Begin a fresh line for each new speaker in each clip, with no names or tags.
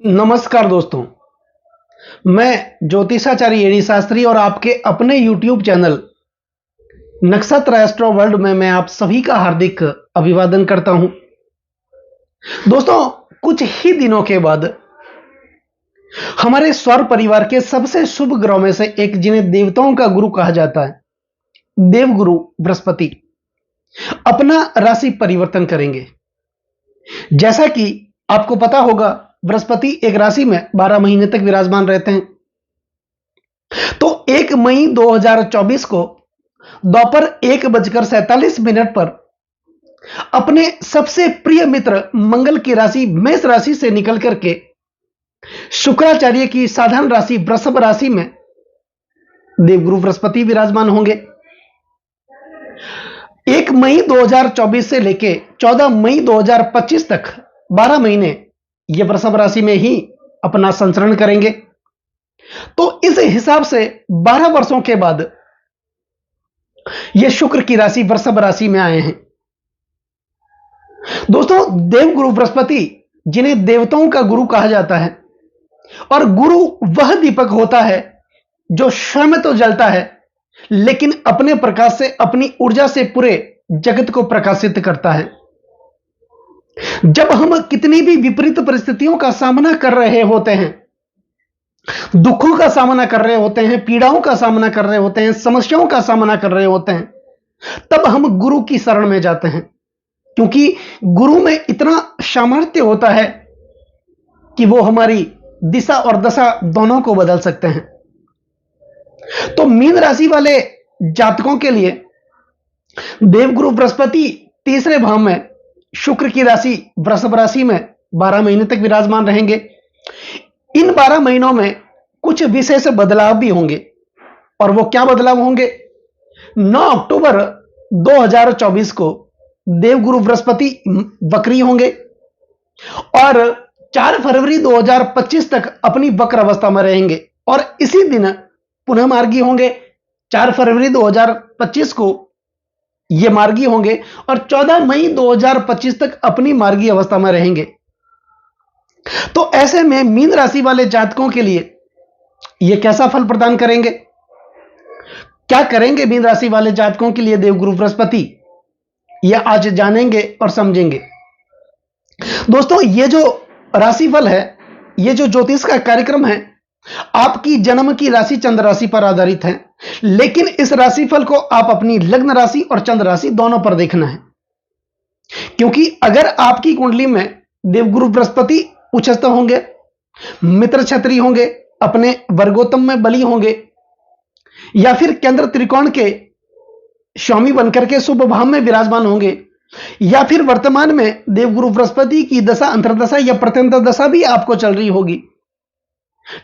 नमस्कार दोस्तों। मैं ज्योतिषाचार्य एडी शास्त्री और आपके अपने YouTube चैनल नक्षत्र एस्ट्रो वर्ल्ड में मैं आप सभी का हार्दिक अभिवादन करता हूं। दोस्तों, कुछ ही दिनों के बाद हमारे सौर परिवार के सबसे शुभ ग्रहों में से एक, जिन्हें देवताओं का गुरु कहा जाता है, देवगुरु बृहस्पति अपना राशि परिवर्तन करेंगे। जैसा कि आपको पता होगा, बृहस्पति एक राशि में 12 महीने तक विराजमान रहते हैं। तो 1 मई 2024 को दोपहर 1:47 पर अपने सबसे प्रिय मित्र मंगल की राशि मेष राशि से निकल करके शुक्राचार्य की साधारण राशि वृषभ राशि में देवगुरु बृहस्पति विराजमान होंगे। 1 मई 2024 से लेके 14 मई 2025 तक 12 महीने ये वृषभ राशि में ही अपना संचरण करेंगे। तो इस हिसाब से 12 वर्षों के बाद ये शुक्र की राशि वृषभ राशि में आए हैं। दोस्तों, देवगुरु बृहस्पति, जिन्हें देवताओं का गुरु कहा जाता है, और गुरु वह दीपक होता है जो स्वयं में तो जलता है लेकिन अपने प्रकाश से, अपनी ऊर्जा से पूरे जगत को प्रकाशित करता है। जब हम कितनी भी विपरीत परिस्थितियों का सामना कर रहे होते हैं, दुखों का सामना कर रहे होते हैं, पीड़ाओं का सामना कर रहे होते हैं, समस्याओं का सामना कर रहे होते हैं, तब हम गुरु की शरण में जाते हैं, क्योंकि गुरु में इतना सामर्थ्य होता है कि वो हमारी दिशा और दशा दोनों को बदल सकते हैं। तो मीन राशि वाले जातकों के लिए देवगुरु बृहस्पति तीसरे भाव में शुक्र की राशि वृषभ राशि में 12 महीने तक विराजमान रहेंगे। इन 12 महीनों में कुछ विशेष बदलाव भी होंगे। और वो क्या बदलाव होंगे? 9 अक्टूबर 2024 को देवगुरु बृहस्पति वक्री होंगे और 4 फरवरी 2025 तक अपनी वक्र अवस्था में रहेंगे और इसी दिन पुनः मार्गी होंगे। 4 फरवरी 2025 को ये मार्गी होंगे और 14 मई 2025 तक अपनी मार्गी अवस्था में रहेंगे। तो ऐसे में मीन राशि वाले जातकों के लिए ये कैसा फल प्रदान करेंगे? क्या करेंगे मीन राशि वाले जातकों के लिए देवगुरु बृहस्पति? यह आज जानेंगे और समझेंगे। दोस्तों, ये जो राशिफल है, ये जो ज्योतिष का कार्यक्रम है, आपकी जन्म की राशि चंद्र राशि पर आधारित है, लेकिन इस राशिफल को आप अपनी लग्न राशि और चंद्र राशि दोनों पर देखना है। क्योंकि अगर आपकी कुंडली में देवगुरु बृहस्पति उच्चस्थ होंगे, मित्र छत्री होंगे, अपने वर्गोत्तम में बली होंगे, या फिर केंद्र त्रिकोण के स्वामी बनकर के शुभ भाव में विराजमान होंगे, या फिर वर्तमान में देवगुरु बृहस्पति की दशा, अंतर्दशा या प्रत्यंतर दशा भी आपको चल रही होगी,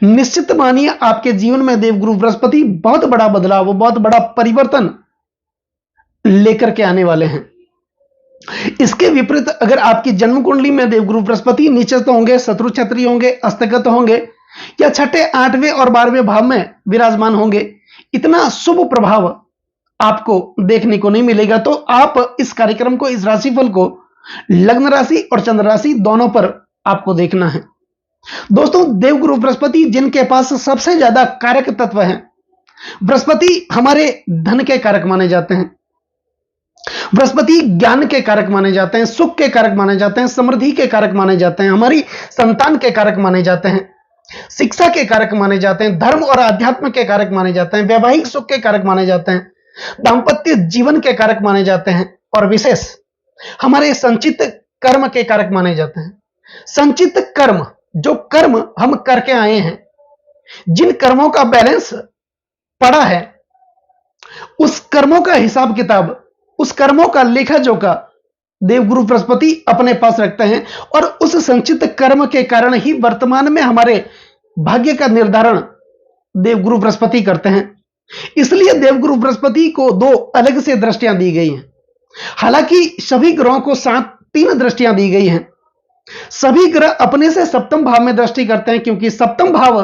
निश्चित मानिए आपके जीवन में देवगुरु बृहस्पति बहुत बड़ा बदलाव, बहुत बड़ा परिवर्तन लेकर के आने वाले हैं। इसके विपरीत अगर आपकी जन्म कुंडली में देवगुरु बृहस्पति नीचस्थ होंगे, शत्रु छत्री होंगे, अस्तगत होंगे, या छठे, 8वें और 12वें भाव में विराजमान होंगे, इतना शुभ प्रभाव आपको देखने को नहीं मिलेगा। तो आप इस कार्यक्रम को, इस राशिफल को लग्न राशि और चंद्र राशि दोनों पर आपको देखना है। दोस्तों, देवगुरु बृहस्पति जिनके पास सबसे ज्यादा कारक तत्व हैं, बृहस्पति हमारे धन के कारक माने जाते हैं, बृहस्पति ज्ञान के कारक माने जाते हैं, सुख के कारक माने जाते हैं, समृद्धि के कारक माने जाते हैं, हमारी संतान के कारक माने जाते हैं, शिक्षा के कारक माने जाते हैं, धर्म और आध्यात्म के कारक माने जाते हैं, वैवाहिक सुख के कारक माने जाते हैं, दांपत्य जीवन के कारक माने जाते हैं, और विशेष हमारे संचित कर्म के कारक माने जाते हैं। संचित कर्म, जो कर्म हम करके आए हैं, जिन कर्मों का बैलेंस पड़ा है, उस कर्मों का हिसाब किताब, उस कर्मों का लेखा जोखा देवगुरु बृहस्पति अपने पास रखते हैं और उस संचित कर्म के कारण ही वर्तमान में हमारे भाग्य का निर्धारण देवगुरु बृहस्पति करते हैं। इसलिए देवगुरु बृहस्पति को 2 अलग से दृष्टियां दी गई हैं। हालांकि सभी ग्रहों को 3 दृष्टियां दी गई हैं। सभी ग्रह अपने से सप्तम भाव में दृष्टि करते हैं, क्योंकि सप्तम भाव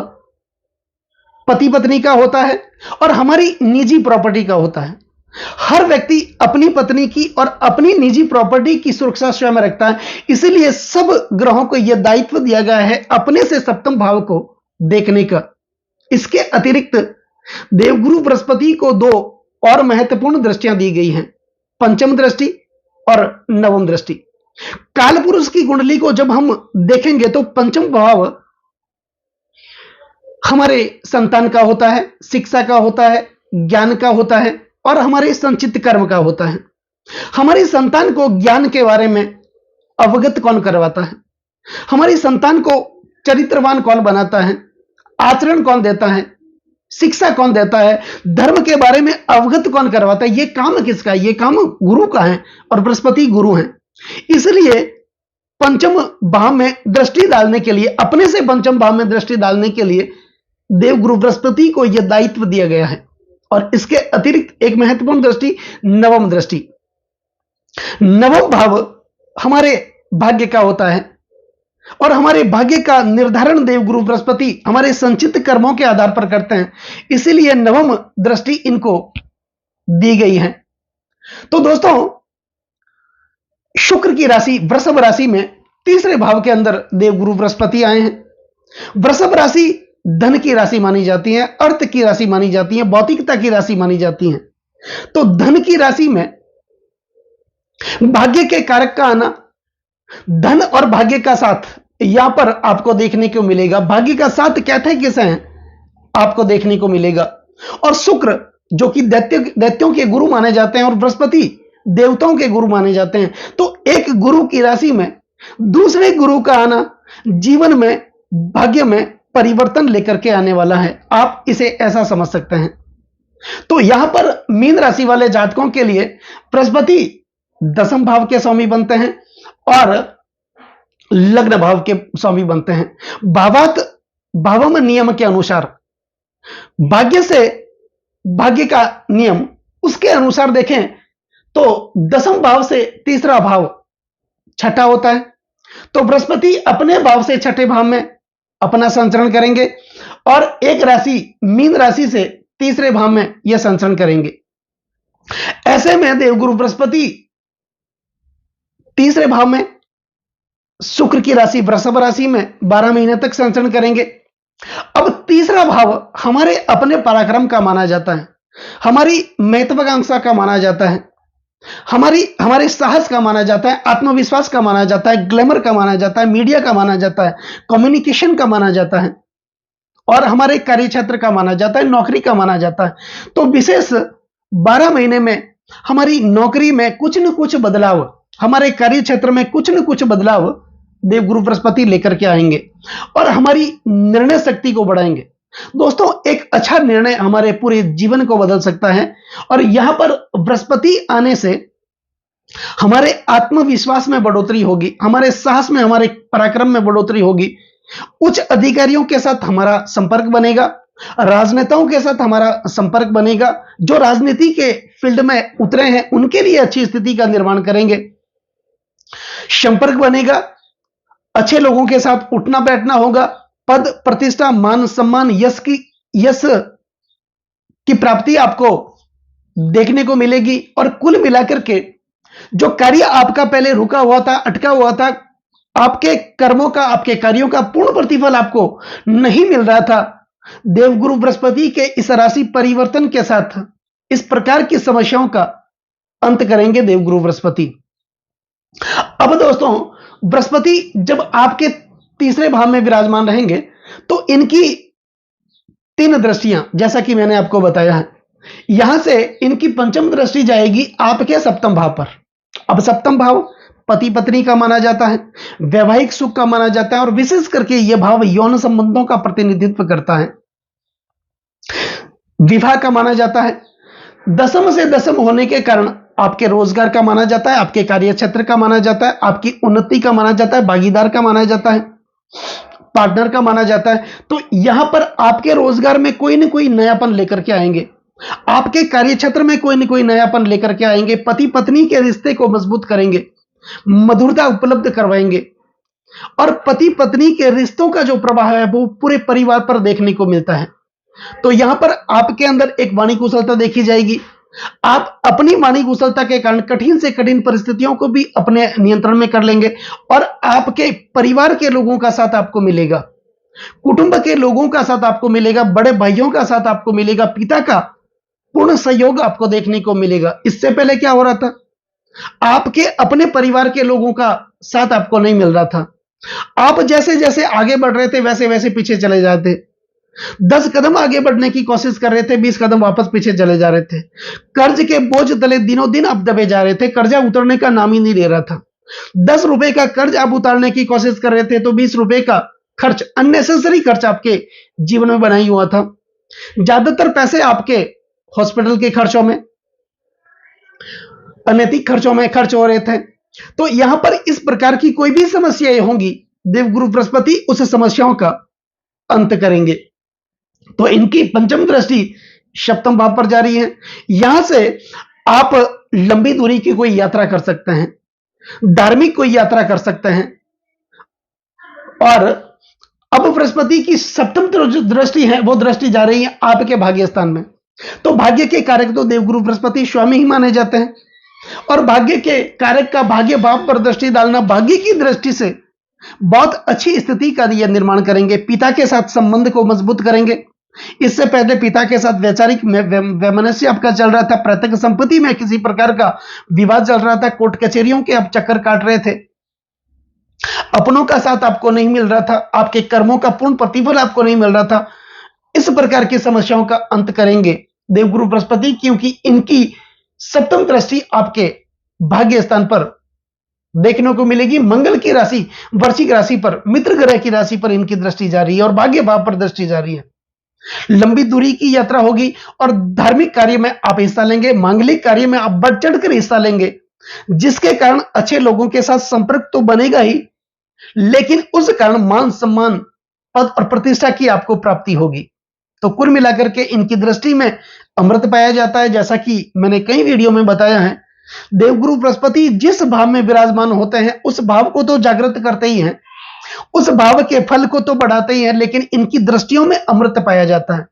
पति पत्नी का होता है और हमारी निजी प्रॉपर्टी का होता है। हर व्यक्ति अपनी पत्नी की और अपनी निजी प्रॉपर्टी की सुरक्षा स्वयं रखता है, इसीलिए सब ग्रहों को यह दायित्व दिया गया है अपने से सप्तम भाव को देखने का। इसके अतिरिक्त देवगुरु बृहस्पति को दो और महत्वपूर्ण दृष्टियां दी गई हैं, पंचम दृष्टि और नवम दृष्टि। कालपुरुष की कुंडली को जब हम देखेंगे तो पंचम भाव हमारे संतान का होता है, शिक्षा का होता है, ज्ञान का होता है और हमारे संचित कर्म का होता है। हमारी संतान को ज्ञान के बारे में अवगत कौन करवाता है? हमारी संतान को चरित्रवान कौन बनाता है? आचरण कौन देता है? शिक्षा कौन देता है? धर्म के बारे में अवगत कौन करवाता है? यह काम किसका है? यह काम गुरु का है और बृहस्पति गुरु हैं। इसलिए पंचम भाव में दृष्टि डालने के लिए, अपने से पंचम भाव में दृष्टि डालने के लिए देवगुरु बृहस्पति को यह दायित्व दिया गया है। और इसके अतिरिक्त एक महत्वपूर्ण दृष्टि नवम दृष्टि। नवम भाव हमारे भाग्य का होता है और हमारे भाग्य का निर्धारण देवगुरु बृहस्पति हमारे संचित कर्मों के आधार पर करते हैं, इसीलिए नवम दृष्टि इनको दी गई है। तो दोस्तों, शुक्र की राशि वृषभ राशि में तीसरे भाव के अंदर देवगुरु बृहस्पति आए हैं। वृषभ राशि धन की राशि मानी जाती है, अर्थ की राशि मानी जाती है, भौतिकता की राशि मानी जाती है। तो धन की राशि में भाग्य के कारक का आना, धन और भाग्य का साथ यहां पर आपको देखने को मिलेगा। भाग्य का साथ कहते हैं किसे हैं, आपको देखने को मिलेगा। और शुक्र जो कि दैत्यों के गुरु माने जाते हैं और बृहस्पति देवताओं के गुरु माने जाते हैं, तो एक गुरु की राशि में दूसरे गुरु का आना जीवन में भाग्य में परिवर्तन लेकर के आने वाला है। आप इसे ऐसा समझ सकते हैं। तो यहां पर मीन राशि वाले जातकों के लिए बृहस्पति दसम भाव के स्वामी बनते हैं और लग्न भाव के स्वामी बनते हैं। भावम नियम के अनुसार, भाग्य से भाग्य का नियम, उसके अनुसार देखें तो दसम भाव से तीसरा भाव छठा होता है। तो बृहस्पति अपने भाव से छठे भाव में अपना संचरण करेंगे और एक राशि मीन राशि से तीसरे भाव में यह संचरण करेंगे। ऐसे में देवगुरु बृहस्पति तीसरे भाव में शुक्र की राशि वृषभ राशि में 12 महीने तक संचरण करेंगे। अब तीसरा भाव हमारे अपने पराक्रम का माना जाता है, हमारी महत्वाकांक्षा का माना जाता है, हमारे साहस का माना जाता है, आत्मविश्वास का माना जाता है, ग्लैमर का माना जाता है, मीडिया का माना जाता है, कम्युनिकेशन का माना जाता है और हमारे कार्य क्षेत्र का माना जाता है, नौकरी का माना जाता है। तो विशेष 12 महीने में हमारी नौकरी में कुछ न कुछ बदलाव, हमारे कार्य क्षेत्र में कुछ न कुछ बदलाव देवगुरु बृहस्पति लेकर के आएंगे और हमारी निर्णय शक्ति को बढ़ाएंगे। दोस्तों, एक अच्छा निर्णय हमारे पूरे जीवन को बदल सकता है और यहां पर बृहस्पति आने से हमारे आत्मविश्वास में बढ़ोतरी होगी, हमारे साहस में, हमारे पराक्रम में बढ़ोतरी होगी। उच्च अधिकारियों के साथ हमारा संपर्क बनेगा, राजनेताओं के साथ हमारा संपर्क बनेगा। जो राजनीति के फील्ड में उतरे हैं उनके लिए अच्छी स्थिति का निर्माण करेंगे, संपर्क बनेगा, अच्छे लोगों के साथ उठना बैठना होगा, पद प्रतिष्ठा मान सम्मान यश की प्राप्ति आपको देखने को मिलेगी। और कुल मिलाकर के जो कार्य आपका पहले रुका हुआ था, अटका हुआ था, आपके कर्मों का, आपके कार्यों का पूर्ण प्रतिफल आपको नहीं मिल रहा था, देवगुरु बृहस्पति के इस राशि परिवर्तन के साथ इस प्रकार की समस्याओं का अंत करेंगे देवगुरु बृहस्पति। अब दोस्तों, बृहस्पति जब आपके तीसरे भाव में विराजमान रहेंगे तो इनकी 3 दृष्टियां, जैसा कि मैंने आपको बताया है, यहां से इनकी पंचम दृष्टि जाएगी आपके सप्तम भाव पर। अब सप्तम भाव पति पत्नी का माना जाता है, वैवाहिक सुख का माना जाता है और विशेष करके यह भाव यौन संबंधों का प्रतिनिधित्व करता है, विवाह का माना जाता है। दसम से दसम होने के कारण आपके रोजगार का माना जाता है, आपके कार्य क्षेत्र का माना जाता है, आपकी उन्नति का माना जाता है, भागीदार का माना जाता है, पार्टनर का माना जाता है। तो यहां पर आपके रोजगार में कोई ना कोई नयापन लेकर के आएंगे, आपके कार्य क्षेत्र में कोई ना कोई नयापन लेकर के आएंगे, पति पत्नी के रिश्ते को मजबूत करेंगे, मधुरता उपलब्ध करवाएंगे और पति पत्नी के रिश्तों का जो प्रभाव है वो पूरे परिवार पर देखने को मिलता है। तो यहां पर आपके अंदर एक वाणी कुशलता देखी जाएगी, आप अपनी वाणी कुशलता के कारण कठिन से कठिन परिस्थितियों को भी अपने नियंत्रण में कर लेंगे और आपके परिवार के लोगों का साथ आपको मिलेगा, कुटुंब के लोगों का साथ आपको मिलेगा, बड़े भाइयों का साथ आपको मिलेगा, पिता का पूर्ण सहयोग आपको देखने को मिलेगा। इससे पहले क्या हो रहा था, आपके अपने परिवार के लोगों का साथ आपको नहीं मिल रहा था। आप जैसे जैसे आगे बढ़ रहे थे वैसे वैसे पीछे चले जाते, 10 कदम आगे बढ़ने की कोशिश कर रहे थे, 20 कदम वापस पीछे चले जा रहे थे। कर्ज के बोझ तले दिनों दिन आप दबे जा रहे थे, कर्जा उतरने का नाम ही नहीं ले रहा था। 10 रुपए का कर्ज आप उतारने की कोशिश कर रहे थे तो 20 रुपए का खर्च, अननेसेसरी खर्च आपके जीवन में बना ही हुआ था। ज्यादातर पैसे आपके हॉस्पिटल के खर्चों में, अनैतिक खर्चों में खर्च हो रहे थे। तो यहां पर इस प्रकार की कोई भी समस्याएं होंगी, देवगुरु बृहस्पति उस समस्याओं का अंत करेंगे। तो इनकी पंचम दृष्टि सप्तम भाव पर जा रही है। यहां से आप लंबी दूरी की कोई यात्रा कर सकते हैं, धार्मिक कोई यात्रा कर सकते हैं। और अब बृहस्पति की सप्तम जो दृष्टि है वो दृष्टि जा रही है आपके भाग्य स्थान में। तो भाग्य के कारक तो देवगुरु बृहस्पति स्वामी ही माने जाते हैं और भाग्य के कारक का भाग्य भाव पर दृष्टि डालना भाग्य की दृष्टि से बहुत अच्छी स्थिति का यह निर्माण करेंगे। पिता के साथ संबंध को मजबूत करेंगे। इससे पहले पिता के साथ वैचारिक वैमनस्य आपका चल रहा था, प्रत्यक्ष संपत्ति में किसी प्रकार का विवाद चल रहा था, कोर्ट कचहरियों के आप चक्कर काट रहे थे, अपनों का साथ आपको नहीं मिल रहा था, आपके कर्मों का पूर्ण प्रतिफल आपको नहीं मिल रहा था। इस प्रकार की समस्याओं का अंत करेंगे देवगुरु बृहस्पति, क्योंकि इनकी सप्तम दृष्टि आपके भाग्य स्थान पर देखने को मिलेगी। मंगल की राशि वृश्चिक राशि पर, मित्र ग्रह की राशि पर इनकी दृष्टि जा रही है और भाग्य भाव पर दृष्टि जा रही है। लंबी दूरी की यात्रा होगी और धार्मिक कार्य में आप हिस्सा लेंगे, मांगलिक कार्य में आप बढ़ चढ़कर हिस्सा लेंगे, जिसके कारण अच्छे लोगों के साथ संपर्क तो बनेगा ही, लेकिन उस कारण मान सम्मान, पद और प्रतिष्ठा की आपको प्राप्ति होगी। तो कुल मिलाकर के इनकी दृष्टि में अमृत पाया जाता है। जैसा कि मैंने कई वीडियो में बताया है, देवगुरु बृहस्पति जिस भाव में विराजमान होते हैं उस भाव को तो जागृत करते ही हैं, उस भाव के फल को तो बढ़ाते ही हैं, लेकिन इनकी दृष्टियों में अमृत पाया जाता है।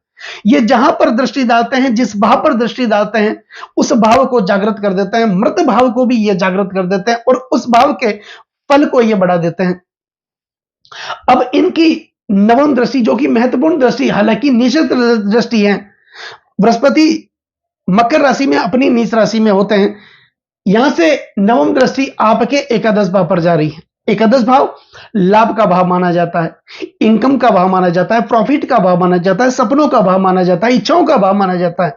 ये जहां पर दृष्टि डालते हैं, जिस भाव पर दृष्टि डालते हैं, उस भाव को जागृत कर देते हैं, मृत भाव को भी ये जागृत कर देते हैं और उस भाव के फल को ये बढ़ा देते हैं। अब इनकी नवम दृष्टि, जो कि महत्वपूर्ण दृष्टि, हालांकि निश्चित दृष्टि है, बृहस्पति मकर राशि में अपनी नीच राशि में होते हैं। यहां से नवम दृष्टि आपके एकादश भाव पर जा रही है। एकादश भाव लाभ का भाव माना जाता है, इनकम का भाव माना जाता है, प्रॉफिट का भाव माना जाता है, सपनों का भाव माना जाता है, इच्छाओं का भाव माना जाता है।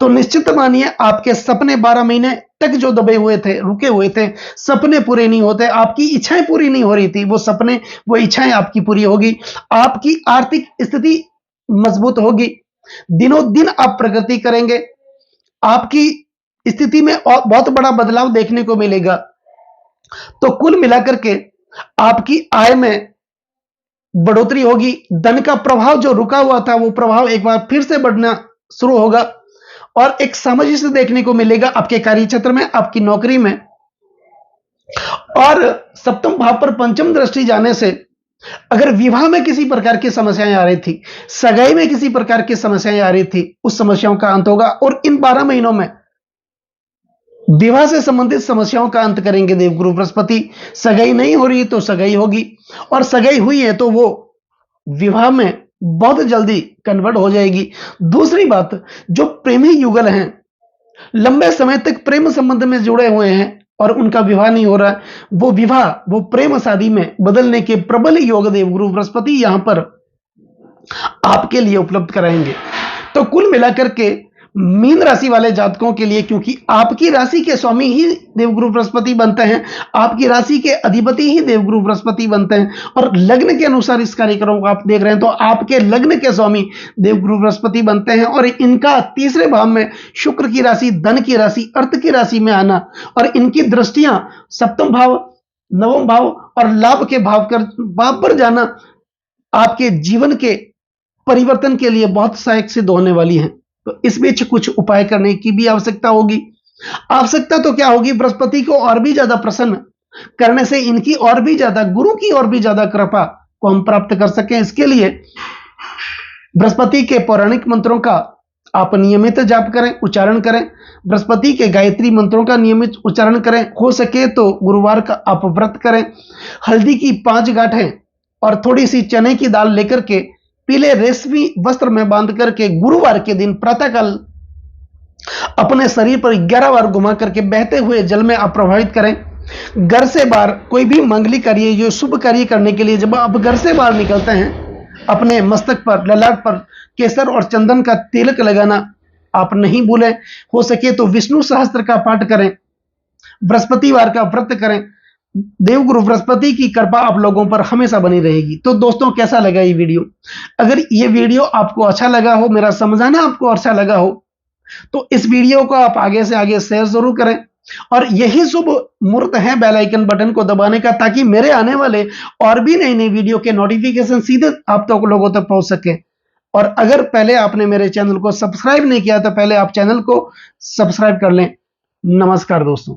तो निश्चित मानिए आपके सपने 12 महीने तक जो दबे हुए थे, रुके हुए थे, सपने पूरे नहीं होते, आपकी इच्छाएं पूरी नहीं हो रही थी, वो सपने, वो इच्छाएं आपकी पूरी होगी। आपकी आर्थिक स्थिति मजबूत होगी, दिनों दिन आप प्रगति करेंगे, आपकी स्थिति में और बहुत बड़ा बदलाव देखने को मिलेगा। तो कुल मिलाकर के आपकी आय में बढ़ोतरी होगी। धन का प्रभाव जो रुका हुआ था वो प्रभाव एक बार फिर से बढ़ना शुरू होगा और एक सामंजस्य देखने को मिलेगा आपके कार्य क्षेत्र में, आपकी नौकरी में। और सप्तम भाव पर पंचम दृष्टि जाने से अगर विवाह में किसी प्रकार की समस्याएं आ रही थी, सगाई में किसी प्रकार की समस्याएं आ रही थी, उस समस्याओं का अंत होगा और इन 12 महीनों में विवाह से संबंधित समस्याओं का अंत करेंगे देवगुरु बृहस्पति। सगाई नहीं हो रही तो सगाई होगी और सगाई हुई है तो वो विवाह में बहुत जल्दी कन्वर्ट हो जाएगी। दूसरी बात, जो प्रेमी युगल हैं, लंबे समय तक प्रेम संबंध में जुड़े हुए हैं और उनका विवाह नहीं हो रहा, वो विवाह, वो प्रेम शादी में बदलने के प्रबल योग देवगुरु बृहस्पति यहां पर आपके लिए उपलब्ध कराएंगे। तो कुल मिलाकर के मीन राशि वाले जातकों के लिए, क्योंकि आपकी राशि के स्वामी ही देवगुरु बृहस्पति बनते हैं, आपकी राशि के अधिपति ही देवगुरु बृहस्पति बनते हैं और लग्न के अनुसार इस कार्यक्रम को आप देख रहे हैं तो आपके लग्न के स्वामी देवगुरु बृहस्पति बनते हैं और इनका तीसरे भाव में शुक्र की राशि, धन की राशि, अर्थ की राशि में आना और इनकी दृष्टियां सप्तम भाव, नवम भाव और लाभ के भाव पर जाना आपके जीवन के परिवर्तन के लिए बहुत सहायक सिद्ध होने वाली है। तो इस बीच कुछ उपाय करने की भी आवश्यकता होगी। आवश्यकता तो क्या होगी, बृहस्पति को और भी ज्यादा प्रसन्न करने से इनकी और भी ज्यादा, गुरु की और भी ज्यादा कृपा को हम प्राप्त कर सकें। इसके लिए बृहस्पति के पौराणिक मंत्रों का आप नियमित जाप करें, उच्चारण करें। बृहस्पति के गायत्री मंत्रों का नियमित उच्चारण करें। हो सके तो गुरुवार का आप व्रत करें। हल्दी की 5 गांठें और थोड़ी सी चने की दाल लेकर के पीले रेशमी वस्त्र में बांध करके गुरुवार के दिन प्रातःकाल अपने शरीर पर 11 बार घुमा करके बहते हुए जल में आप प्रवाहित करें। घर से बाहर कोई भी मंगली कार्य, जो शुभ कार्य करने के लिए जब आप घर से बाहर निकलते हैं, अपने मस्तक पर, ललाट पर केसर और चंदन का तिलक लगाना आप नहीं भूलें। हो सके तो विष्णु सहस्त्र का पाठ करें, बृहस्पतिवार का व्रत करें। देवगुरु बृहस्पति की कृपा आप लोगों पर हमेशा बनी रहेगी। तो दोस्तों, कैसा लगा ये वीडियो? अगर ये वीडियो आपको अच्छा लगा हो, मेरा समझाना आपको अच्छा लगा हो, तो इस वीडियो को आप आगे से आगे शेयर जरूर करें। और यही शुभ मुहूर्त है बेल आइकन बटन को दबाने का, ताकि मेरे आने वाले और भी नई नई वीडियो के नोटिफिकेशन सीधे आप तक लोगों तक पहुंच सके। और अगर पहले आपने मेरे चैनल को सब्सक्राइब नहीं किया तो पहले आप चैनल को सब्सक्राइब कर लें। नमस्कार दोस्तों।